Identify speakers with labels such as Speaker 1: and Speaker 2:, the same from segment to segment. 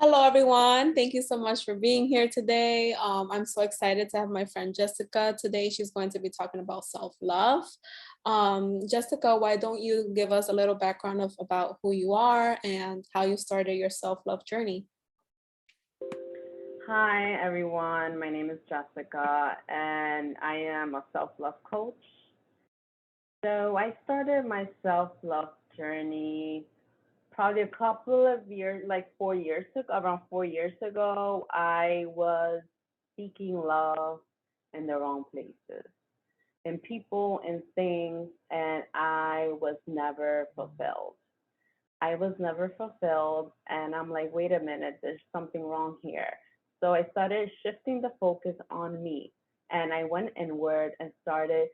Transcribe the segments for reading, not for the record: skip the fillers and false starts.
Speaker 1: Hello, everyone. Thank you so much for being here today. I'm so excited to have my friend Jessica today. She's going to be talking about self-love. Jessica, why don't you give us a little background about who you are and how you started your self-love journey?
Speaker 2: Hi, everyone. My name is Jessica, and I am a self love coach. So, I started my self love journey probably a couple of years, like 4 years ago, around 4 years ago. I was seeking love in the wrong places, in people and things, and I was never fulfilled. I was never fulfilled, and I'm like, wait a minute, there's something wrong here. So I started shifting the focus on me, and I went inward and started,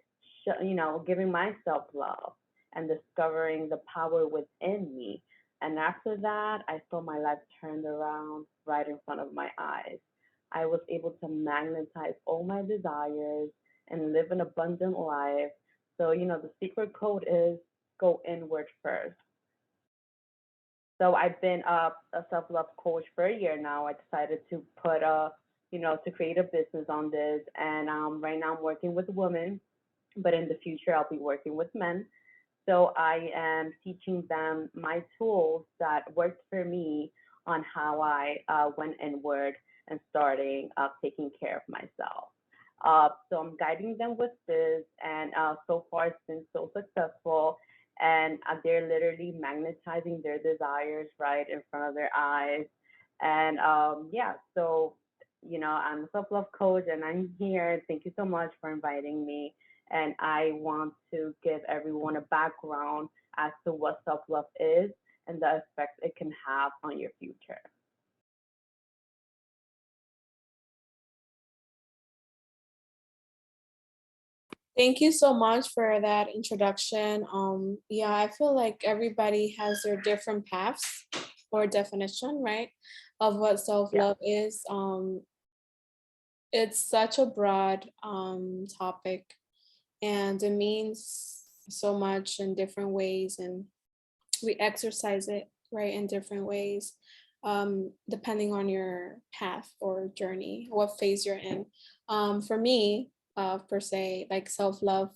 Speaker 2: giving myself love and discovering the power within me. And after that, I saw my life turned around right in front of my eyes. I was able to magnetize all my desires and live an abundant life. So, the secret code is go inward first. So I've been a self-love coach for a year now. I decided to to create a business on this. And right now I'm working with women, but in the future I'll be working with men. So I am teaching them my tools that worked for me on how I went inward and starting taking care of myself. So I'm guiding them with this, and so far it's been so successful. And they're literally magnetizing their desires right in front of their eyes. And yeah, so I'm a self-love coach, and I'm here. Thank you so much for inviting me. And I want to give everyone a background as to what self-love is and the effects it can have on your future.
Speaker 1: Thank you so much for that introduction. Yeah, I feel like everybody has their different paths or definition, right, of what
Speaker 2: Yeah.
Speaker 1: self-love is. It's such a broad topic, and it means so much in different ways, and we exercise it right in different ways, depending on your path or journey, what phase you're in. For me, per se, like self-love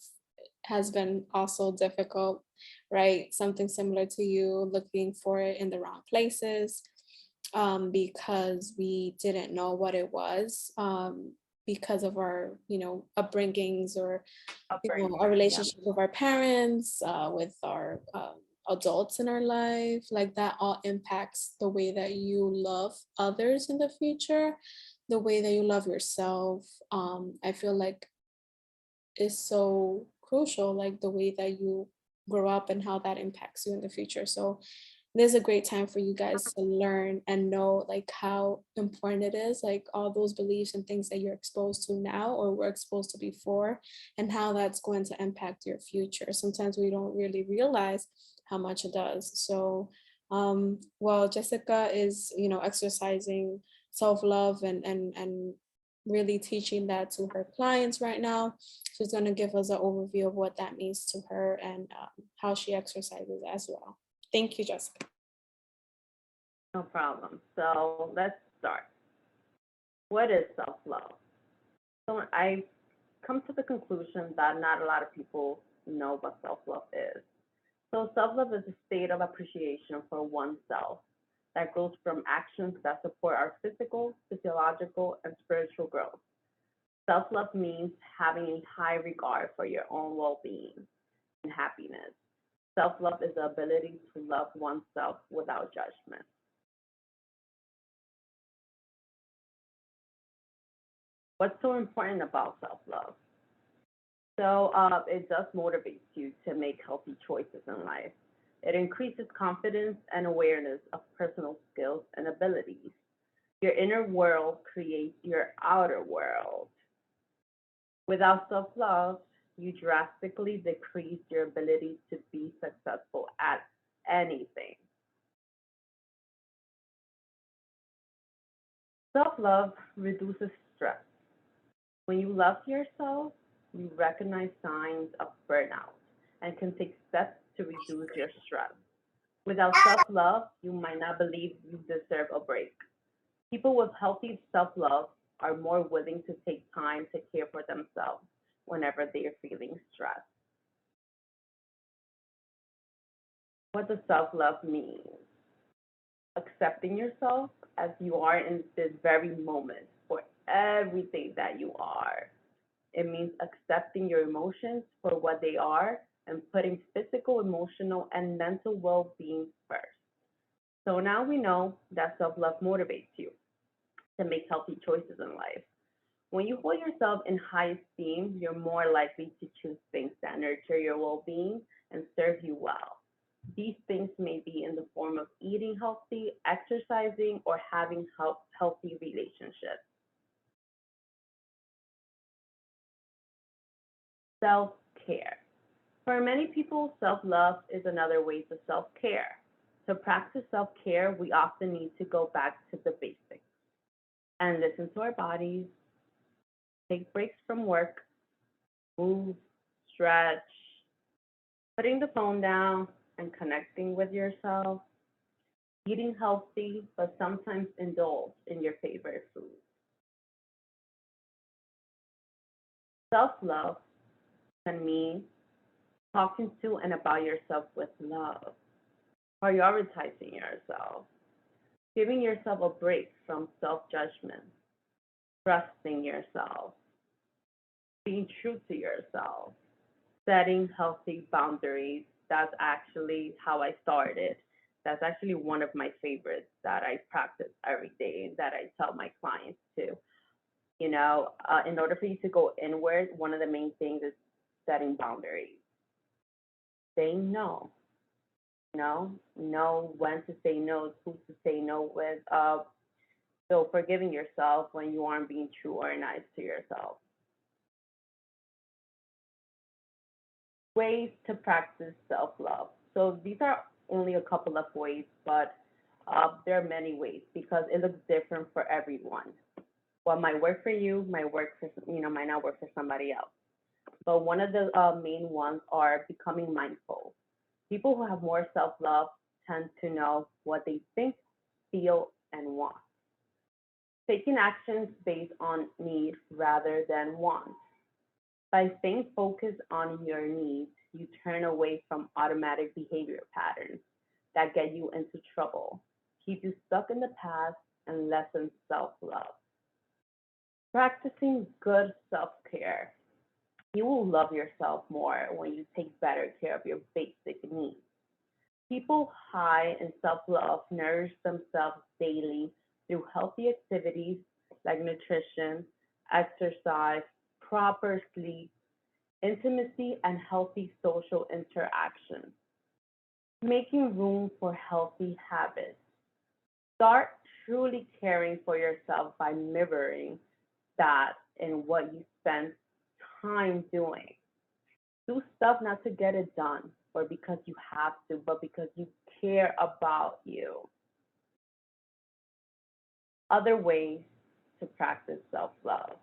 Speaker 1: has been also difficult, right? Something similar to you, looking for it in the wrong places, because we didn't know what it was, because of our, upbringings, or our
Speaker 2: Upbringing. Yeah.
Speaker 1: relationship with our parents, with our adults in our life, like that all impacts the way that you love others in the future, the way that you love yourself. I feel like is so crucial, like the way that you grow up and how that impacts you in the future. So there's a great time for you guys to learn and know like how important it is, like all those beliefs and things that you're exposed to now or were exposed to before, and how that's going to impact your future. Sometimes we don't really realize how much it does. So well, Jessica is, exercising self-love and really teaching that to her clients right now. She's going to give us an overview of what that means to her, and how she exercises as well. Thank you, Jessica.
Speaker 2: No problem. So let's start. What is self-love? So I come to the conclusion that not a lot of people know what self-love is. So self-love is a state of appreciation for oneself that grows from actions that support our physical, physiological, and spiritual growth. Self-love means having a high regard for your own well-being and happiness. Self-love is the ability to love oneself without judgment. What's so important about self-love? So it does motivate you to make healthy choices in life. It increases confidence and awareness of personal skills and abilities. Your inner world creates your outer world. Without self love, you drastically decrease your ability to be successful at anything. Self love reduces stress. When you love yourself, you recognize signs of burnout and can take steps to reduce your stress. Without self love, you might not believe you deserve a break. People with healthy self love are more willing to take time to care for themselves whenever they are feeling stressed. What does self love mean? Accepting yourself as you are in this very moment for everything that you are. It means accepting your emotions for what they are and putting physical, emotional, and mental well being first. So now we know that self love motivates you to make healthy choices in life. When you hold yourself in high esteem, you're more likely to choose things that nurture your well being and serve you well. These things may be in the form of eating healthy, exercising, or having healthy relationships. Self care. For many people, self love is another way to self care. To practice self care, we often need to go back to the basics and listen to our bodies, take breaks from work, move, stretch, putting the phone down, and connecting with yourself, eating healthy, but sometimes indulge in your favorite food. Self love can mean talking to and about yourself with love, prioritizing yourself, giving yourself a break from self judgment, trusting yourself, being true to yourself, setting healthy boundaries. That's actually how I started. That's actually one of my favorites that I practice every day and that I tell my clients to. In order for you to go inward, one of the main things is setting boundaries, saying no, know when to say no, who to say no with. So forgiving yourself when you aren't being true or nice to yourself. Ways to practice self-love. So these are only a couple of ways, but there are many ways because it looks different for everyone. What might work for you might work for might not work for somebody else. But one of the main ones are becoming mindful. People who have more self-love tend to know what they think, feel, and want. Taking actions based on need rather than want. By staying focused on your needs, you turn away from automatic behavior patterns that get you into trouble, keep you stuck in the past, and lessen self love. Practicing good self care. You will love yourself more when you take better care of your basic needs. People high in self love nourish themselves daily through healthy activities like nutrition, exercise, proper sleep, intimacy, and healthy social interactions. Making room for healthy habits. Start truly caring for yourself by mirroring that in what you spend time doing. Do stuff not to get it done or because you have to, but because you care about you. Other ways to practice self love.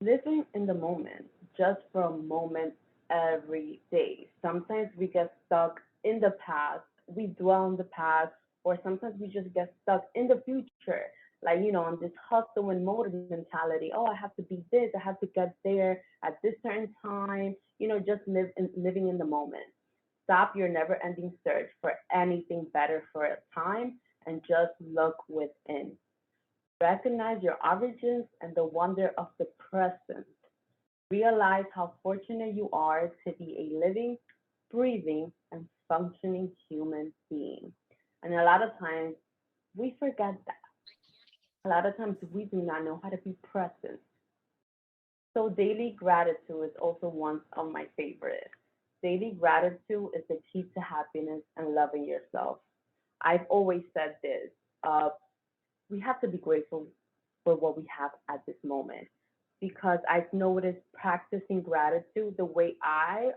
Speaker 2: Living in the moment, just for a moment every day. Sometimes we get stuck in the past, we dwell in the past, or sometimes we just get stuck in the future. Like, on this hustle and motive mentality. Oh, I have to be this, I have to get there at this certain time, just living in the moment. Stop your never ending search for anything better for a time and just look within. Recognize your origins and the wonder of the present. Realize how fortunate you are to be a living, breathing, and functioning human being. And a lot of times we forget that. A lot of times we do not know how to be present. So daily gratitude is also one of my favorites. Daily gratitude is the key to happiness and loving yourself. I've always said this. Uh, we have to be grateful for what we have at this moment because I've noticed practicing gratitude, the way I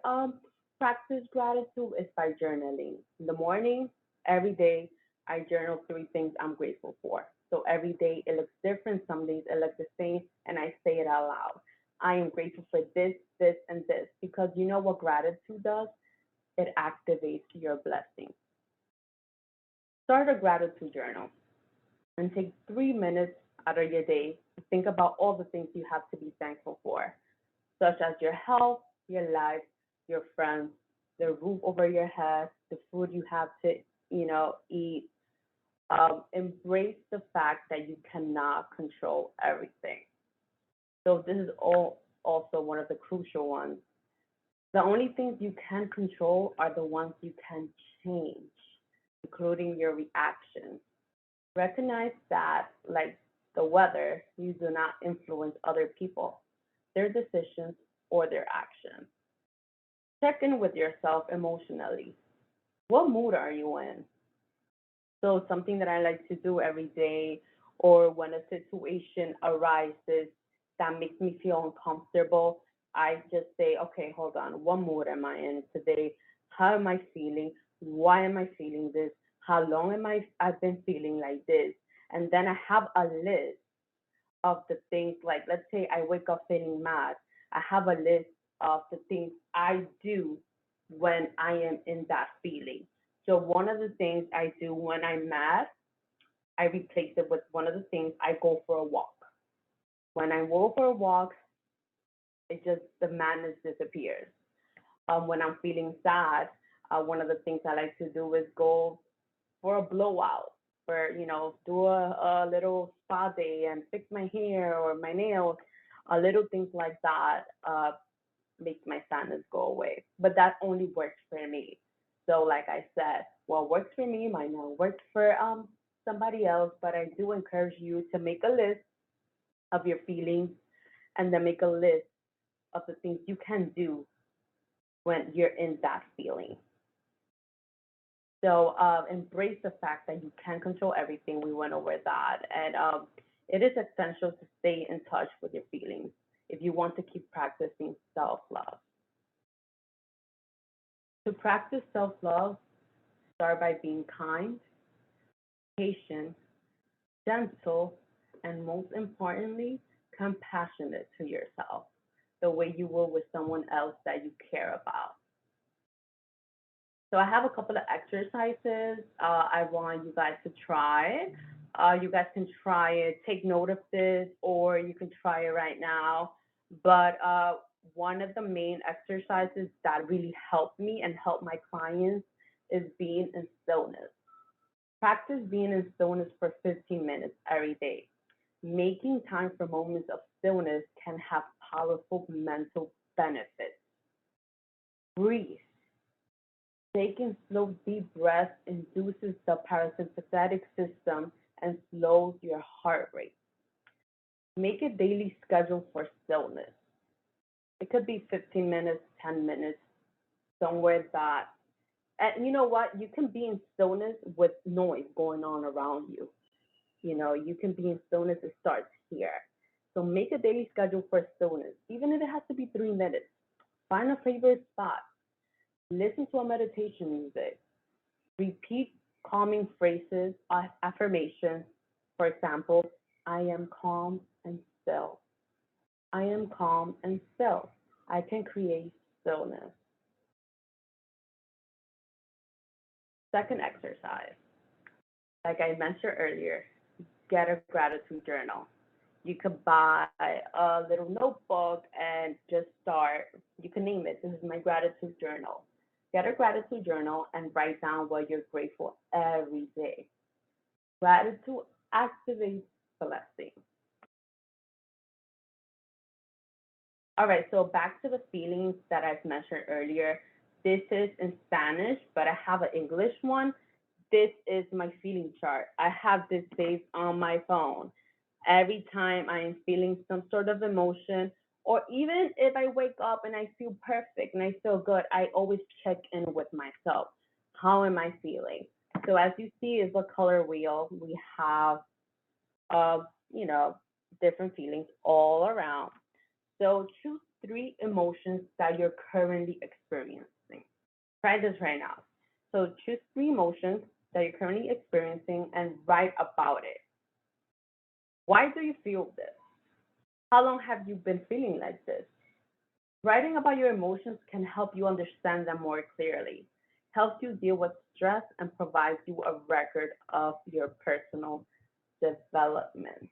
Speaker 2: practice gratitude is by journaling. In the morning, every day, I journal three things I'm grateful for. So every day it looks different. Some days it looks the same, and I say it out loud. I am grateful for this, this, and this because you know what gratitude does? It activates your blessings. Start a gratitude journal. and take 3 minutes out of your day to think about all the things you have to be thankful for, such as your health, your life, your friends, the roof over your head, the food you have to, eat. Embrace the fact that you cannot control everything. So this is all also one of the crucial ones. The only things you can control are the ones you can change, including your reactions. Recognize that, like the weather, you do not influence other people, their decisions, or their actions. Check in with yourself emotionally. What mood are you in? So, something that I like to do every day, or when a situation arises that makes me feel uncomfortable, I just say, okay, hold on, what mood am I in today? How am I feeling? Why am I feeling this? How long I've been feeling like this? And then I have a list of the things, like let's say I wake up feeling mad. I have a list of the things I do when I am in that feeling. So one of the things I do when I'm mad, I replace it with one of the things, I go for a walk. When I go for a walk, it just, the madness disappears. When I'm feeling sad, one of the things I like to do is go for a blowout, or do a little spa day and fix my hair or my nails, little things like that. Makes my sadness go away. But that only works for me. So like I said, what works for me might not work for somebody else, but I do encourage you to make a list of your feelings, and then make a list of the things you can do when you're in that feeling. So embrace the fact that you can control everything. We went over that. And it is essential to stay in touch with your feelings if you want to keep practicing self love. To practice self love, start by being kind, patient, gentle, and most importantly, compassionate to yourself, the way you will with someone else that you care about. So I have a couple of exercises I want you guys to try. You guys can try it, take note of this, or you can try it right now. But one of the main exercises that really helped me and helped my clients is being in stillness. Practice being in stillness for 15 minutes every day. Making time for moments of stillness can have powerful mental benefits. Breathe. Taking slow, deep breaths induces the parasympathetic system and slows your heart rate. Make a daily schedule for stillness. It could be 15 minutes, 10 minutes, somewhere that, and you know what? You can be in stillness with noise going on around you. You can be in stillness, it starts here. So make a daily schedule for stillness, even if it has to be 3 minutes. Find a favorite spot. Listen to a meditation music. Repeat calming phrases, affirmations. For example, I am calm and still. I am calm and still. I can create stillness. Second exercise, like I mentioned earlier, get a gratitude journal. You could buy a little notebook and just start. You can name it. This is my gratitude journal. Get a gratitude journal and write down what you're grateful every day. Gratitude activates blessing. All right, so back to the feelings that I've mentioned earlier. This is in Spanish, but I have an English one. This is my feeling chart. I have this saved on my phone. Every time I am feeling some sort of emotion, or even if I wake up and I feel perfect and I feel good, I always check in with myself. How am I feeling? So as you see is a color wheel. We have, uh, you know, different feelings all around. So choose three emotions that you're currently experiencing. Try this right now. So choose three emotions that you're currently experiencing and write about it. Why do you feel this? How long have you been feeling like this? Writing about your emotions can help you understand them more clearly, helps you deal with stress, and provides you a record of your personal development.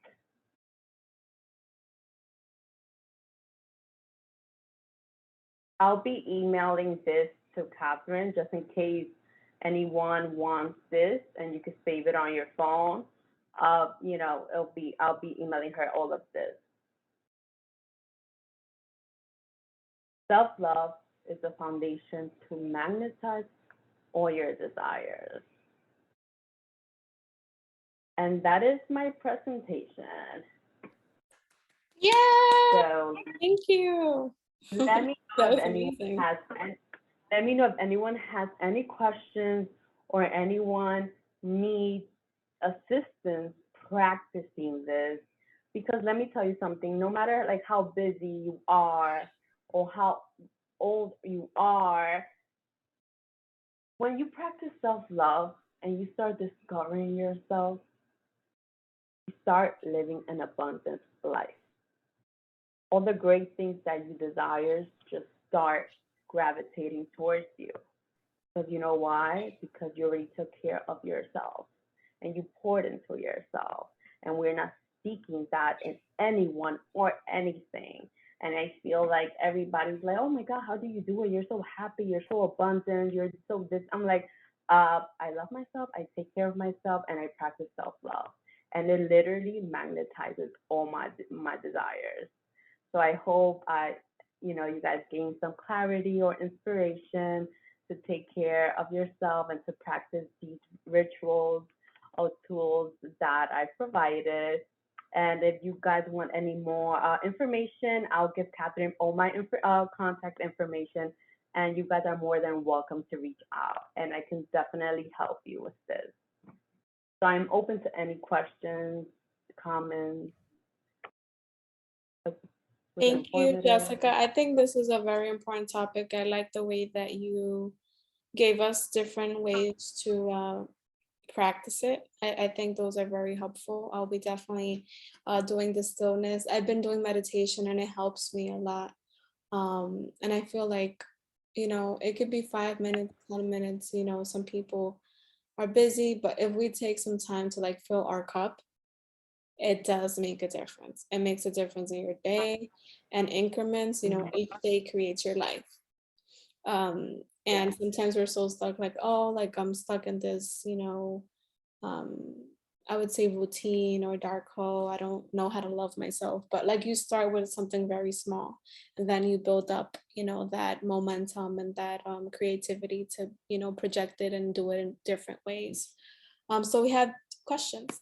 Speaker 2: I'll be emailing this to Kateryn just in case anyone wants this, and you can save it on your phone. I'll be emailing her all of this. Self-love is the foundation to magnetize all your desires. And that is my presentation.
Speaker 1: Yeah.
Speaker 2: So
Speaker 1: thank you.
Speaker 2: let me know
Speaker 1: That
Speaker 2: if
Speaker 1: was amazing.
Speaker 2: let me know if anyone has any questions or anyone needs assistance practicing this. Because let me tell you something, no matter like how busy you are or how old you are, when you practice self-love and you start discovering yourself, you start living an abundant life. All the great things that you desire just start gravitating towards you. Because you know why? Because you already took care of yourself and you poured into yourself. And we're not seeking that in anyone or anything. And I feel like everybody's like, oh my God, how do you do it? You're so happy, you're so abundant, you're so this. I'm like, I love myself, I take care of myself, and I practice self-love. And it literally magnetizes all my desires. So I hope you guys gain some clarity or inspiration to take care of yourself and to practice these rituals or tools that I provided. And if you guys want any more information, I'll give Kateryn all my contact information, and you guys are more than welcome to reach out, and I can definitely help you with this. So I'm open to any questions, comments.
Speaker 1: Thank you, Jessica. I think this is a very important topic. I like the way that you gave us different ways to practice it. I think those are very helpful. I'll be definitely doing the stillness. I've been doing meditation and it helps me a lot. And I feel like, it could be 5 minutes, 10 minutes, some people are busy, but if we take some time to like fill our cup, it does make a difference. It makes a difference in your day and increments, each day creates your life. And sometimes we're so stuck like, oh, like I'm stuck in this, um, I would say routine or dark hole. I don't know how to love myself. But like you start with something very small and then you build up, that momentum and that creativity to, project it and do it in different ways. So we have questions.